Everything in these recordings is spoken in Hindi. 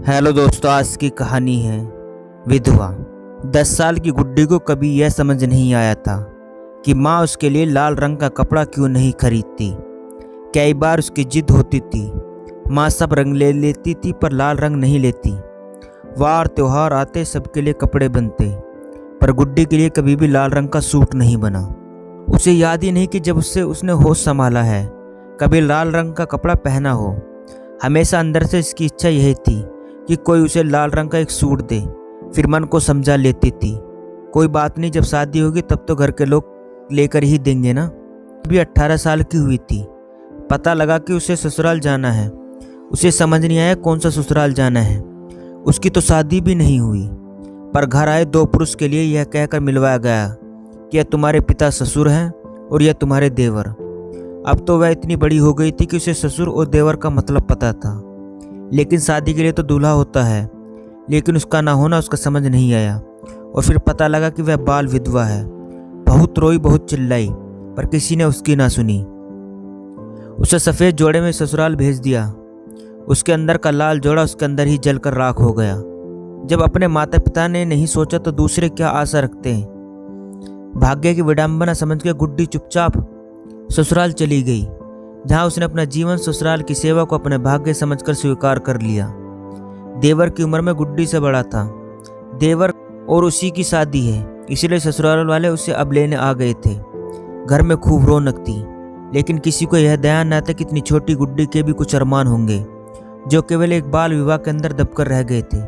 हेलो दोस्तों, आज की कहानी है विधवा। 10 साल की गुड्डी को कभी यह समझ नहीं आया था कि माँ उसके लिए लाल रंग का कपड़ा क्यों नहीं खरीदती। कई बार उसकी जिद होती थी, माँ सब रंग ले लेती थी पर लाल रंग नहीं लेती। वार त्योहार आते सबके लिए कपड़े बनते, पर गुड्डी के लिए कभी भी लाल रंग का सूट नहीं बना। उसे याद ही नहीं कि जब उसने होश संभाला है कभी लाल रंग का कपड़ा पहना हो। हमेशा अंदर से इसकी इच्छा यही थी कि कोई उसे लाल रंग का एक सूट दे, फिर मन को समझा लेती थी, कोई बात नहीं, जब शादी होगी तब तो घर के लोग लेकर ही देंगे ना। अभी 18 साल की हुई थी। पता लगा कि उसे ससुराल जाना है। उसे समझ नहीं आया कौन सा ससुराल जाना है। उसकी तो शादी भी नहीं हुई, पर घर आए 2 पुरुष के लिए यह कहकर मिलवाया गया कि यह तुम्हारे पिता ससुर हैं और यह तुम्हारे देवर। अब तो वह इतनी बड़ी हो गई थी कि उसे ससुर और देवर का मतलब पता था, लेकिन शादी के लिए तो दूल्हा होता है, लेकिन उसका ना होना उसका समझ नहीं आया। और फिर पता लगा कि वह बाल विधवा है। बहुत रोई, बहुत चिल्लाई, पर किसी ने उसकी ना सुनी। उसे सफ़ेद जोड़े में ससुराल भेज दिया। उसके अंदर का लाल जोड़ा उसके अंदर ही जलकर राख हो गया। जब अपने माता पिता ने नहीं सोचा तो दूसरे क्या आशा रखते हैं। भाग्य की विडंबना समझ के गुड्डी चुपचाप ससुराल चली गई, जहां उसने अपना जीवन ससुराल की सेवा को अपने भाग्य समझकर स्वीकार कर लिया। देवर की उम्र में गुड्डी से बड़ा था। देवर और उसी की शादी है, इसलिए ससुराल वाले उसे अब लेने आ गए थे। घर में खूब रौनक थी, लेकिन किसी को यह ध्यान न था कि इतनी छोटी गुड्डी के भी कुछ अरमान होंगे जो केवल एक बाल विवाह के अंदर दबकर रह गए थे।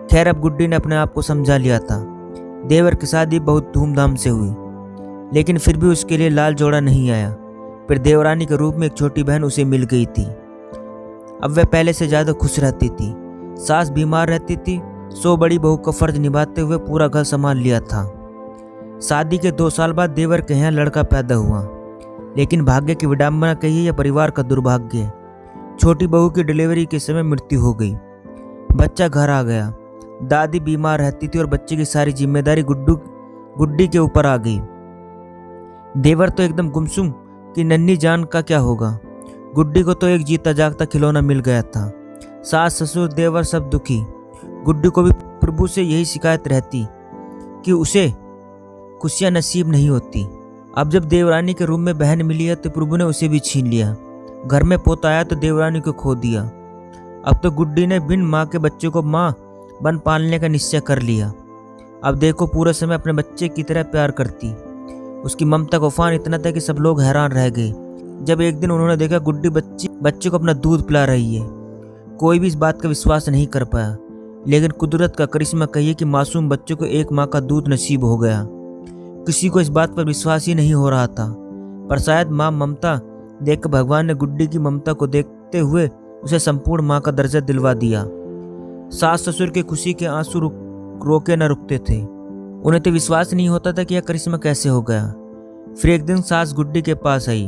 खैर, अब गुड्डी ने अपने आप को समझा लिया था। देवर की शादी बहुत धूमधाम से हुई, लेकिन फिर भी उसके लिए लाल जोड़ा नहीं आया। फिर देवरानी के रूप में एक छोटी बहन उसे मिल गई थी। अब वह पहले से ज़्यादा खुश रहती थी। सास बीमार रहती थी, सो बड़ी बहू का फर्ज निभाते हुए पूरा घर संभाल लिया था। शादी के 2 साल बाद देवर के यहाँ लड़का पैदा हुआ, लेकिन भाग्य की विडंबना कहिए या परिवार का दुर्भाग्य, छोटी बहू की डिलीवरी के समय मृत्यु हो गई। बच्चा घर आ गया। दादी बीमार रहती थी और बच्चे की सारी जिम्मेदारी गुड्डी के ऊपर आ गई। देवर तो एकदम गुमसुम कि नन्ही जान का क्या होगा। गुड्डी को तो एक जीता जागता खिलौना मिल गया था। सास ससुर देवर सब दुखी। गुड्डी को भी प्रभु से यही शिकायत रहती कि उसे खुशियां नसीब नहीं होती। अब जब देवरानी के रूम में बहन मिली है तो प्रभु ने उसे भी छीन लिया। घर में पोता आया तो देवरानी को खो दिया। अब तो गुड्डी ने बिन माँ के बच्चे को माँ बन पालने का निश्चय कर लिया। अब देखो, पूरे समय अपने बच्चे की तरह प्यार करती। उसकी ममता का उफान इतना था कि सब लोग हैरान रह गए जब एक दिन उन्होंने देखा गुड्डी बच्चे को अपना दूध पिला रही है। कोई भी इस बात का विश्वास नहीं कर पाया, लेकिन कुदरत का करिश्मा कहिए कि मासूम बच्चे को एक माँ का दूध नसीब हो गया। किसी को इस बात पर विश्वास ही नहीं हो रहा था, पर शायद माँ ममता देखकर भगवान ने गुड्डी की ममता को देखते हुए उसे संपूर्ण माँ का दर्जा दिलवा दिया। सास ससुर के खुशी के आंसू रोके न रुकते थे। उन्हें तो विश्वास नहीं होता था कि यह करिश्मा कैसे हो गया। फिर एक दिन सास गुड्डी के पास आई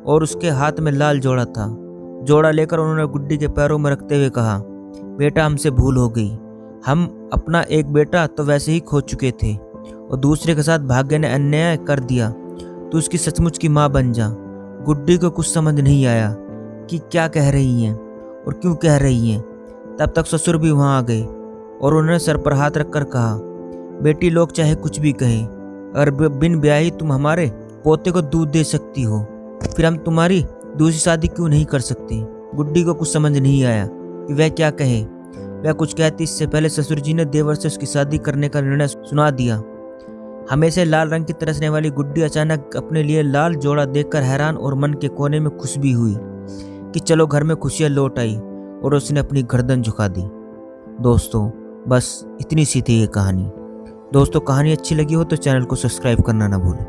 और उसके हाथ में लाल जोड़ा था। जोड़ा लेकर उन्होंने गुड्डी के पैरों में रखते हुए कहा, बेटा, हमसे भूल हो गई। हम अपना एक बेटा तो वैसे ही खो चुके थे और दूसरे के साथ भाग्य ने अन्याय कर दिया, तो उसकी सचमुच की माँ बन जा। गुड्डी को कुछ समझ नहीं आया कि क्या कह रही हैं और क्यों कह रही हैं। तब तक ससुर भी वहाँ आ गए और उन्होंने सर पर हाथ रखकर कहा, बेटी, लोग चाहे कुछ भी कहें, अगर बिन ब्याही तुम हमारे पोते को दूध दे सकती हो, फिर हम तुम्हारी दूसरी शादी क्यों नहीं कर सकते। गुड्डी को कुछ समझ नहीं आया कि वह क्या कहे। वह कुछ कहती इससे पहले ससुर जी ने देवर से उसकी शादी करने का निर्णय सुना दिया। हमेशा लाल रंग की तरसने वाली गुड्डी अचानक अपने लिए लाल जोड़ा देखकर हैरान और मन के कोने में खुश भी हुई कि चलो घर में खुशियाँ लौट आई, और उसने अपनी गर्दन झुका दी। दोस्तों, बस इतनी सी थी ये कहानी। दोस्तों, कहानी अच्छी लगी हो तो चैनल को सब्सक्राइब करना ना भूलें।